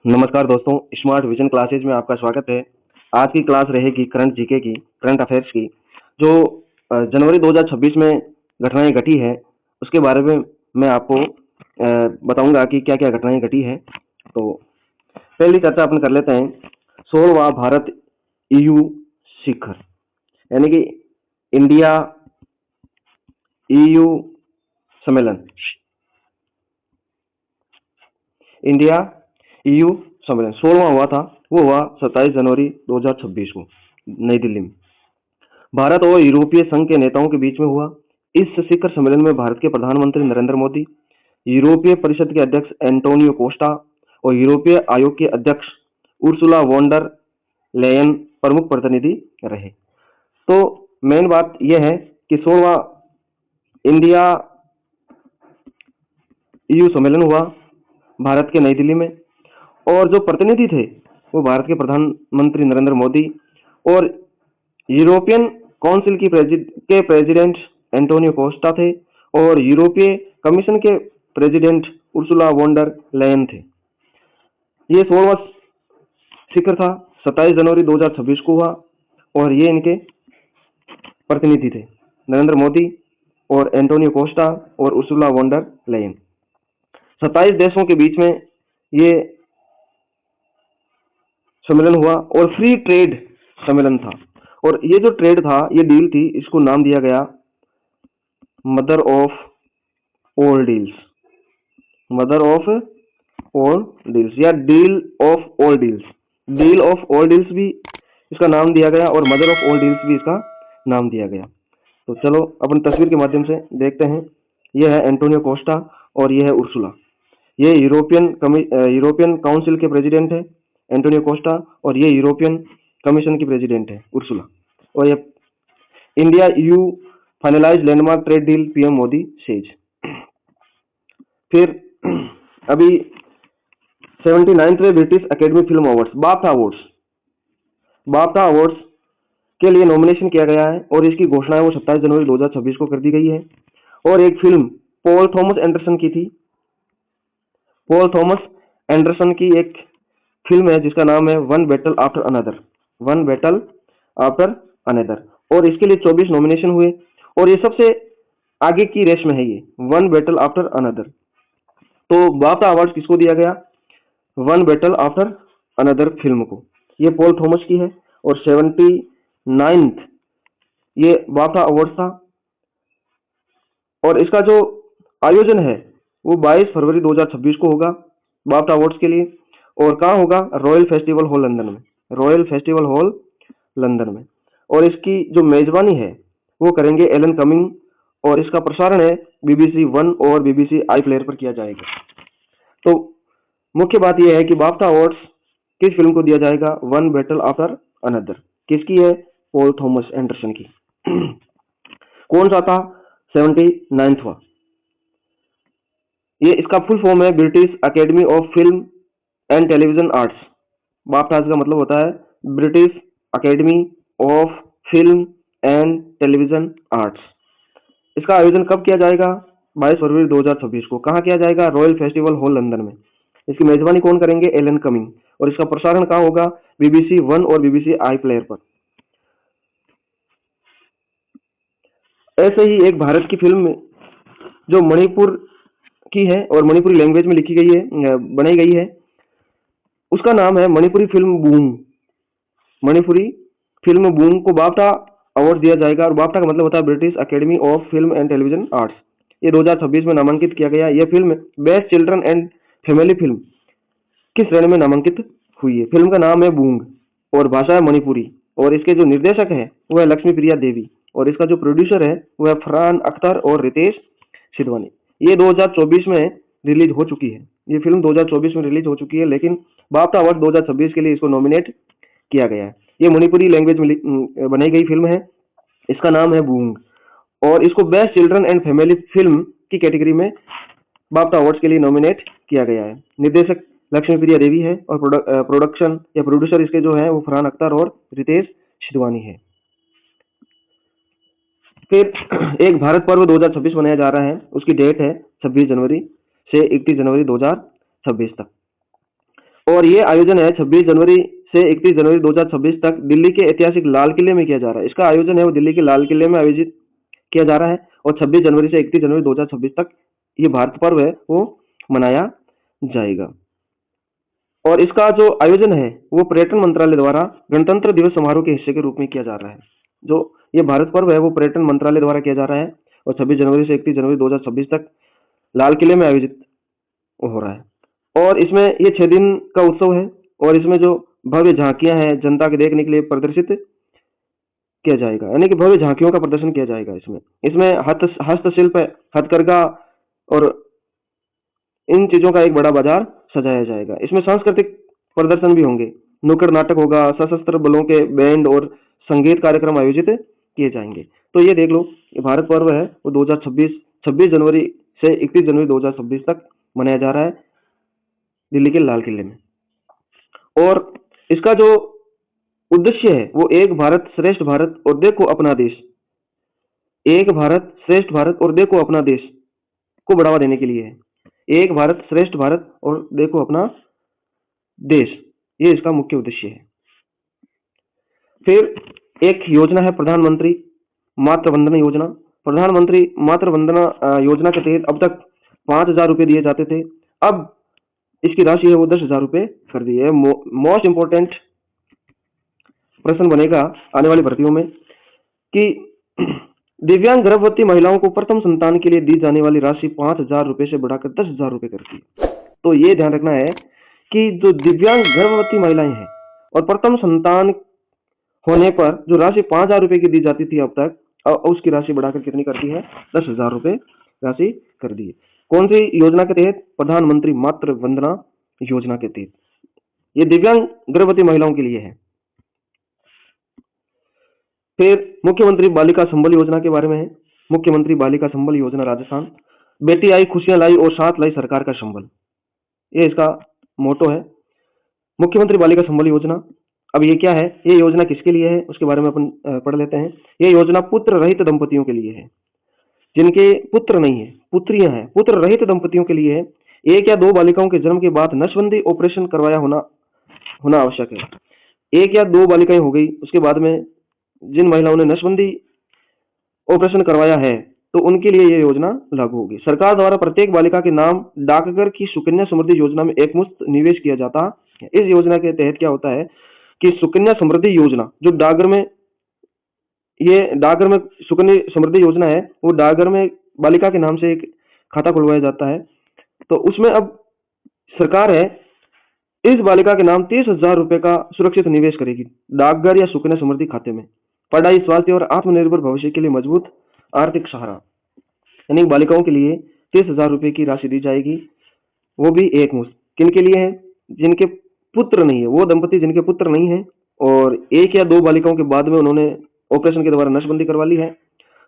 नमस्कार दोस्तों, smart vision classes में आपका स्वागत है। आज की क्लास रहेगी करंट जीके की, करंट अफेयर्स की। जो जनवरी 2026 में घटनाएं घटी है, उसके बारे में मैं आपको बताऊंगा कि क्या क्या घटनाएं घटी है। तो पहली चर्चा अपन कर लेते हैं, 16वां भारत EU शिखर, यानी कि इंडिया EU सम्मेलन। इंडिया EU सम्मेलन 16वां हुआ था, वो हुआ 27 जनवरी 2026 को नई दिल्ली में। भारत और यूरोपीय संघ के नेताओं के बीच में हुआ। इस शिखर सम्मेलन में भारत के प्रधानमंत्री नरेंद्र मोदी, यूरोपीय परिषद के अध्यक्ष एंटोनियो कोस्टा और यूरोपीय आयोग के अध्यक्ष उर्सुला वॉन डर लेयन प्रमुख प्रतिनिधि रहे। तो मेन बात यह है कि 16वां इंडिया EU सम्मेलन हुआ भारत के नई दिल्ली में, और जो प्रतिनिधि थे वो भारत के प्रधानमंत्री नरेंद्र मोदी और यूरोपियन काउंसिल के प्रेसिडेंट एंटोनियो कोस्टा थे और यूरोपीय कमीशन के president Ursula von der Leyen थे। ये 16वां शिखर था, 27 जनवरी 2026 को हुआ और ये इनके प्रतिनिधि थे नरेंद्र मोदी और एंटोनियो कोस्टा और उर्सुला वॉन डर लेयन। 27 देशों के बीच में ये सम्मेलन हुआ और फ्री ट्रेड सम्मेलन था। और ये जो ट्रेड था, ये डील थी, इसको नाम दिया गया mother of all deals, mother of all deals या deal of all deals. Deal of all deals भी इसका नाम दिया गया और मदर ऑफ ऑल डील्स भी इसका नाम दिया गया। तो चलो अपन तस्वीर के माध्यम से देखते हैं। यह है एंटोनियो कोस्टा और यह है उर्सुला। ये यूरोपियन काउंसिल के प्रेसिडेंट है एंटोनियो कोस्टा और ये यूरोपियन कमीशन की प्रेसिडेंट है उर्सुला। और ये India EU finalise landmark trade deal, PM Modi says. फिर अभी 79वें British Academy Film Awards, BAFTA awards के लिए नॉमिनेशन किया गया है और इसकी घोषणा है वो 27 जनवरी 2026 को कर दी गई है। और एक फिल्म पॉल थॉमस एंडरसन की थी। पॉल थॉमस एंडरसन की एक फिल्म है जिसका नाम है one battle after another, one battle after another, और इसके लिए 24 नॉमिनेशन हुए और ये सबसे आगे की रेस में है, ये वन बैटल आफ्टर अनदर। तो बाफ्टा अवार्ड किसको दिया गया? One battle after another film को। ये पॉल थॉमस की है और 79th ये बाफ्टा अवार्ड था। और इसका जो आयोजन है वो 22 फरवरी 2026 को होगा बाफ्टा अवार्ड्स के लिए। और कहाँ होगा? रॉयल फेस्टिवल हॉल लंदन में, रॉयल फेस्टिवल हॉल लंदन में। और इसकी जो मेजबानी है वो करेंगे एलन कमिंग और इसका प्रसारण है BBC 1 और BBC iPlayer पर किया जाएगा। तो मुख्य बात यह है कि बाफ्टा अवार्ड्स किस फिल्म को दिया जाएगा? One battle after another. किसकी है? पॉल थॉमस एंडरसन की। कौन सा था? 79वां। ये इसका फुल फॉर्म है British academy of film and television arts. BAFTA का मतलब होता है British academy of film and television arts. इसका आयोजन कब किया जाएगा? 22 फरवरी 2026 को। कहाँ किया जाएगा? रॉयल फेस्टिवल हॉल लंदन में। इसकी मेजबानी कौन करेंगे? Alan Cumming. और इसका प्रसारण कहाँ होगा? BBC 1 और BBC iPlayer पर। ऐसे ही एक भारत की फिल्म जो मणिपुर की है और मणिपुरी लैंग्वेज में लिखी गई है, बनाई गई है, उसका नाम है Manipuri film boom. Manipuri film boom को बाफ्टा अवार्ड दिया जाएगा और बाफ्टा का मतलब होता है British academy of film and television arts. ये 2026 में नामांकित किया गया। यह film best children and family film किस श्रेणी में नामांकित हुई है? फिल्म का नाम है बूंग और भाषा है मणिपुरी और इसके जो निर्देशक है वो है लक्ष्मी प्रिया देवी और इसका जो प्रोड्यूसर है वो है फरहान अख्तर और रितेश सिधवानी। ये 2024 में रिलीज हो चुकी है। ये फिल्म 2024 में रिलीज हो चुकी है, लेकिन बाफ्टा अवार्ड 2026 के लिए इसको नॉमिनेट किया गया है। ये मणिपुरी लैंग्वेज में बनाई गई फिल्म है। इसका नाम है बूंग और इसको best children and family film की कैटेगरी में बाफ्टा अवार्ड्स के लिए नॉमिनेट किया गया है। निर्देशक लक्ष्मी प्रिया देवी है और प्रोडक्शन या प्रोड्यूसर इसके जो है वो फरहान अख्तर और रितेश सिधवानी है। फिर एक भारत पर्व 2026 मनाया जा रहा है। उसकी डेट है 26 जनवरी से 31 जनवरी 2026 तक। और ये आयोजन है 26 जनवरी से 31 जनवरी 2026 तक दिल्ली के ऐतिहासिक लाल किले में किया जा रहा है। इसका आयोजन है वो दिल्ली के लाल किले में आयोजित किया जा रहा है और 26 जनवरी से 31 जनवरी 2026 तक ये भारत पर्व है वो मनाया जाएगा। और इसका जो आयोजन है वो पर्यटन मंत्रालय द्वारा गणतंत्र दिवस समारोह के हिस्से के रूप में किया जा रहा है। जो ये भारत पर्व है वो पर्यटन मंत्रालय द्वारा किया जा रहा है और 26 जनवरी से 31 जनवरी 2026 तक लाल किले में आयोजित हो रहा है। और इसमें ये 6 दिन का उत्सव है और इसमें जो भव्य झांकियां हैं जनता के देखने के लिए प्रदर्शित किया जाएगा, यानी कि भव्य झांकियों का प्रदर्शन किया जाएगा। इसमें हस्तशिल्प, हथकरघा और इन चीजों का एक बड़ा बाजार सजाया जाएगा। इसमें सांस्कृतिक प्रदर्शन भी होंगे, नुक्कड़ नाटक होगा, सशस्त्र बलों के बैंड और संगीत कार्यक्रम आयोजित किए जाएंगे। तो ये देख लो, ये भारत पर्व है वो 26 जनवरी से 31 जनवरी 2026 तक मनाया जा रहा है दिल्ली के लाल किले में। और इसका जो उद्देश्य है वो एक भारत श्रेष्ठ भारत और देखो अपना देश, एक भारत श्रेष्ठ भारत और देखो अपना देश को बढ़ावा देने के लिए है। एक भारत श्रेष्ठ भारत और देखो अपना देश, ये इसका मुख्य उद्देश्य है। फिर एक योजना है प्रधानमंत्री मातृ वंदना योजना। प्रधानमंत्री मातृ वंदना योजना के तहत अब तक 5,000 रुपए दिए जाते थे, अब इसकी राशि है वो 10,000 रुपए कर दी है। मोस्ट इंपोर्टेंट प्रश्न बनेगा आने वाली भर्तियों में कि दिव्यांग गर्भवती महिलाओं को प्रथम संतान के लिए दी जाने वाली राशि 5,000 रुपए से बढ़ाकर 10,000 रुपए कर दी। तो ये ध्यान रखना है कि जो दिव्यांग गर्भवती महिलाएं हैं और प्रथम संतान होने पर जो राशि 5,000 रुपए की दी जाती थी अब तक, उसकी राशि बढ़ाकर कितनी कर दी है? 10,000 रुपए राशि कर दी है। कौन सी योजना के तहत? प्रधानमंत्री मातृ वंदना योजना के तहत। ये दिव्यांग गर्भवती महिलाओं के लिए है। फिर मुख्यमंत्री बालिका संबल योजना के बारे में है। मुख्यमंत्री बालिका संबल योजना राजस्थान, बेटी आई खुशियां लाई और साथ लाई सरकार का संबल, ये इसका मोटो है, मुख्यमंत्री बालिका संबल योजना। अब ये क्या है, ये योजना किसके लिए है उसके बारे में अपन पढ़ लेते हैं। ये योजना पुत्र रहित दंपतियों के लिए है, जिनके पुत्र नहीं है, पुत्रियां हैं, पुत्र रहित दंपतियों के लिए है। एक या दो बालिकाओं के जन्म के बाद नसबंदी ऑपरेशन करवाया होना आवश्यक है। एक या दो बालिकाएं हो गई, उसके बाद में जिन महिलाओं ने नसबंदी ऑपरेशन करवाया है तो उनके लिए यह योजना लागू होगी। सरकार द्वारा प्रत्येक बालिका के नाम डाकघर की सुकन्या समृद्धि योजना में एकमुश्त निवेश किया जाता है। इस योजना के तहत क्या होता है कि सुकन्या समृद्धि योजना जो डाकघर में सुकन्या समृद्धि योजना है, वो डाकघर में बालिका के नाम से एक खाता खुलवाया जाता है। तो उसमें अब सरकार है इस बालिका के नाम 30,000 रुपए का सुरक्षित निवेश करेगी डाकघर या सुकन्या समृद्धि खाते में। पढ़ाई, स्वास्थ्य और आत्मनिर्भर भविष्य के लिए मजबूत आर्थिक सहारा, यानी बालिकाओं के लिए 30,000 रुपए की राशि दी जाएगी, वो भी एक मुश्त। किन के लिए है? जिनके पुत्र नहीं है, वो दंपति जिनके पुत्र नहीं है और एक या दो बालिकाओं के बाद में उन्होंने ऑपरेशन के द्वारा नसबंदी करवा ली है,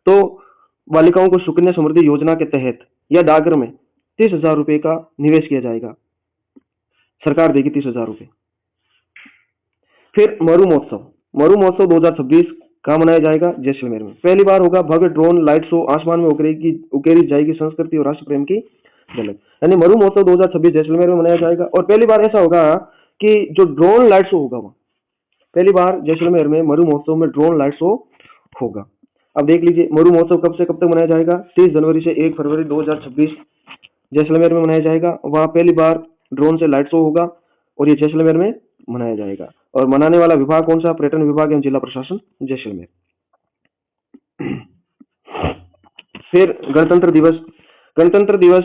तो बालिकाओं को सुकन्या समृद्धि योजना के तहत या डाकघर में 30,000 रुपए का निवेश किया जाएगा, सरकार देगी 30,000 रुपए। फिर मरु महोत्सव 2026 कहाँ मनाया जाएगा? जैसलमेर में। पहली बार होगा भव्य ड्रोन लाइट शो, आसमान में उकेरी जाएगी संस्कृति और राष्ट्र प्रेम की झलक, यानी मरु महोत्सव 2026 जैसलमेर में मनाया जाएगा। और पहली बार ऐसा होगा कि जो ड्रोन लाइट शो होगा, वहां पहली बार जैसलमेर में मरु महोत्सव में ड्रोन लाइट शो होगा। अब देख लीजिए मरु महोत्सव कब से कब तक मनाया जाएगा? 30 जनवरी से 1 फरवरी 2026 जैसलमेर में मनाया जाएगा। वहां पहली बार ड्रोन से लाइट शो होगा और ये जैसलमेर में मनाया जाएगा। और मनाने वाला विभाग कौन सा? पर्यटन विभाग एवं जिला प्रशासन जैसलमेर। फिर गणतंत्र दिवस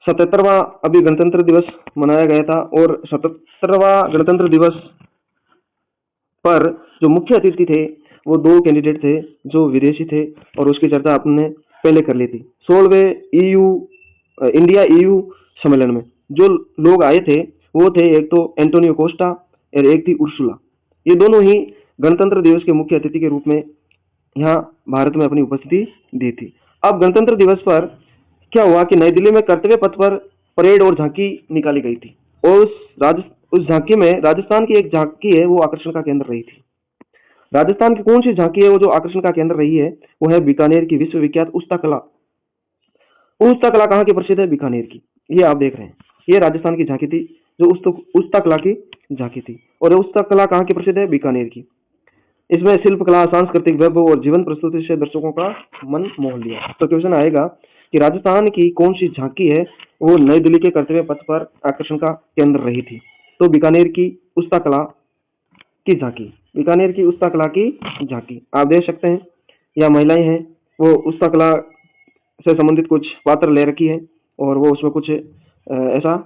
77वां अभी गणतंत्र दिवस मनाया गया था और 77वां गणतंत्र दिवस पर जो मुख्य अतिथि थे वो दो कैंडिडेट थे जो विदेशी थे और उसकी चर्चा आपने पहले कर ली थी। 16वें इंडिया EU सम्मेलन में जो लोग आए थे वो थे एक तो एंटोनियो कोस्टा और एक थी उर्सुला। ये दोनों ही गणतंत्र दिवस के मुख्य अतिथि के रूप में यहाँ भारत में अपनी उपस्थिति दी थी। अब गणतंत्र दिवस पर क्या हुआ कि नई दिल्ली में कर्तव्य पथ पर परेड और झांकी निकाली गई थी और उस झांकी में राजस्थान की एक झांकी है वो आकर्षण का केंद्र रही थी। राजस्थान की कौन सी झांकी है वो जो आकर्षण का केंद्र रही है? वो है बीकानेर की विश्वविख्यात उस्ता कला। उस्ता कला कहाँ की प्रसिद्ध है? बीकानेर की। ये आप देख रहे हैं, ये राजस्थान की झांकी थी जो उस्ता कला की झांकी थी। और ये उस्ता कला कहाँ की प्रसिद्ध है? बीकानेर की। इसमें शिल्प कला, सांस्कृतिक वैभव और जीवन प्रस्तुति से दर्शकों का मन मोह लिया। तो क्वेश्चन आएगा कि राजस्थान की कौन सी झांकी है वो नई दिल्ली के कर्तव्य पथ पर आकर्षण का केंद्र रही थी? तो बीकानेर की उस्ता कला की झांकी, बीकानेर की उस्ता कला की झांकी। आप देख सकते हैं या महिलाएं हैं वो उस्ता कला से संबंधित कुछ पात्र ले रखी है और वो उसमें कुछ ऐसा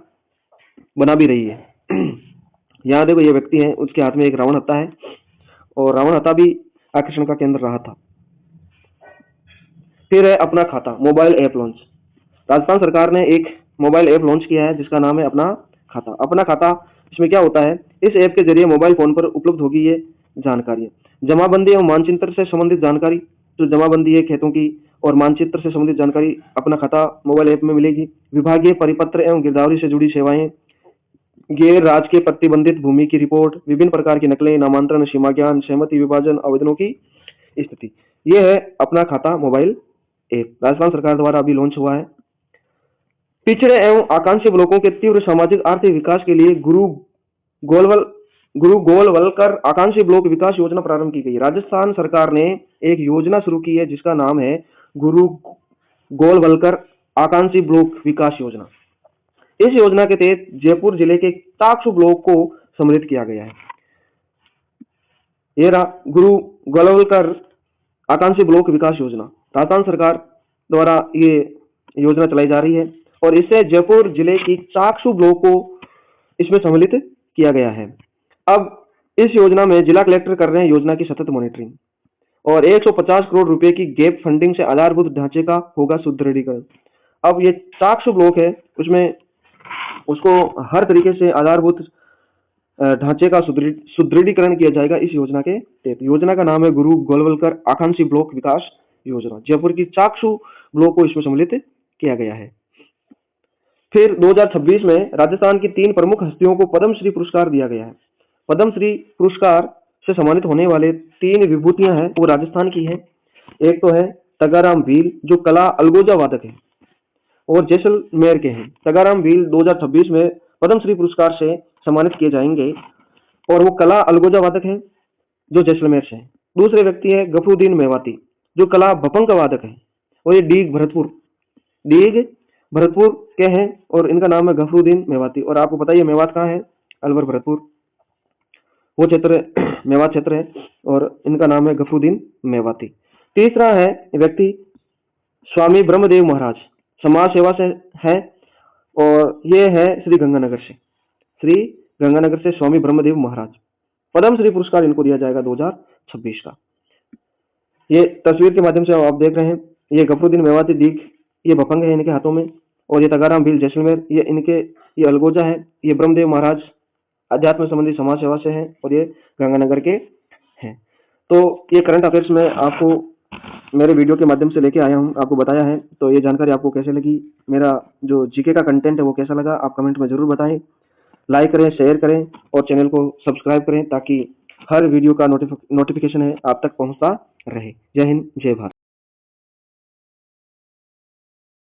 बना भी रही है। यहाँ देखो ये व्यक्ति है, उसके हाथ में एक रावण हत्था है और रावण हत्था भी आकर्षण का केंद्र रहा था। फिर है अपना खाता मोबाइल ऐप लॉन्च। राजस्थान सरकार ने एक मोबाइल ऐप लॉन्च किया है जिसका नाम है अपना खाता। अपना खाता इसमें क्या होता है? इस ऐप के जरिए मोबाइल फोन पर उपलब्ध होगी ये जानकारी, जमाबंदी एवं मानचित्र से संबंधित जानकारी। जो जमाबंदी है खेतों की और मानचित्र से संबंधित जानकारी अपना खाता मोबाइल ऐप में मिलेगी। विभागीय परिपत्र एवं गिरदावरी से जुड़ी सेवाएं, गैर राजकीय प्रतिबंधित भूमि की रिपोर्ट, विभिन्न प्रकार की नकलें, नामांतरण, सीमा ज्ञान, सहमति विभाजन आवेदनों की स्थिति। यह है अपना खाता मोबाइल ऐप, राजस्थान सरकार द्वारा अभी लॉन्च हुआ है। पिछड़े एवं आकांक्षी ब्लॉकों के तीव्र सामाजिक आर्थिक विकास के लिए गुरु गोलवलकर आकांक्षी ब्लॉक विकास योजना प्रारंभ की गई। राजस्थान सरकार ने एक योजना शुरू की है जिसका नाम है गुरु गोलवलकर आकांक्षी ब्लॉक विकास योजना। इस योजना के तहत जयपुर जिले के चाक्षु ब्लॉक को सम्मिलित किया गया है। ये गुरु गोलवलकर आकांक्षी ब्लॉक विकास योजना राजस्थान सरकार द्वारा ये योजना चलाई जा रही है और इससे जयपुर जिले की चाक्षु ब्लॉक को इसमें सम्मिलित किया गया है। अब इस योजना में जिला कलेक्टर कर रहे हैं योजना की सतत मॉनिटरिंग और 150 करोड़ रुपए की गैप फंडिंग से आधारभूत ढांचे का होगा सुदृढ़ीकरण। अब ये चाक्षु ब्लॉक है उसमें उसको हर तरीके से आधारभूत ढांचे का सुदृढ़ीकरण किया जाएगा इस योजना के तहत। योजना का नाम है गुरु गोलवलकर आकांक्षी ब्लॉक विकास योजना। जयपुर की चाक्षु ब्लॉक को इसमें सम्मिलित किया गया है। फिर 2026 में राजस्थान की 3 प्रमुख हस्तियों को पद्मश्री पुरस्कार दिया गया है। पद्मश्री पुरस्कार से सम्मानित होने वाले 3 विभूतियां हैं वो राजस्थान की है। एक तो है तगाराम भील जो कला अलगोजा वादक है और जैसलमेर के हैं। तगाराम भील 2026 में पद्मश्री पुरस्कार से सम्मानित किए जाएंगे और वो कला अलगोजा वादक है जो जैसलमेर से है। दूसरे व्यक्ति है गफरुद्दीन मेवाती जो कला भपंग वादक है और ये डीग भरतपुर के हैं और इनका नाम है गफरुद्दीन मेवाती। और आपको पता ही है मेवात कहाँ है? अलवर भरतपुर वो क्षेत्र मेवात क्षेत्र है और इनका नाम है गफरुद्दीन मेवाती। तीसरा है व्यक्ति स्वामी ब्रह्मदेव महाराज, समाज सेवा से है और ये है श्री गंगानगर से स्वामी ब्रह्मदेव महाराज। पद्मश्री पुरस्कार इनको दिया जाएगा 2026 का। ये तस्वीर के माध्यम से आप देख रहे हैं, ये गफरुद्दीन मेवाती दीग ये भपंग है इनके हाथों में और ये तगाराम भील जैसलमेर ये अलगोजा है। ये ब्रह्मदेव महाराज अध्यात्म संबंधी समाज सेवा से हैं और ये गंगानगर के हैं। तो ये करंट अफेयर्स में आपको मेरे वीडियो के माध्यम से लेके आया हूँ, आपको बताया है। तो ये जानकारी आपको कैसे लगी, मेरा जो जीके का कंटेंट है वो कैसा लगा, आप कमेंट में जरूर बताएं। लाइक करें, शेयर करें और चैनल को सब्सक्राइब करें ताकि हर वीडियो का नोटिफिकेशन है आप तक पहुंचता रहे। जय हिंद, जय भारत।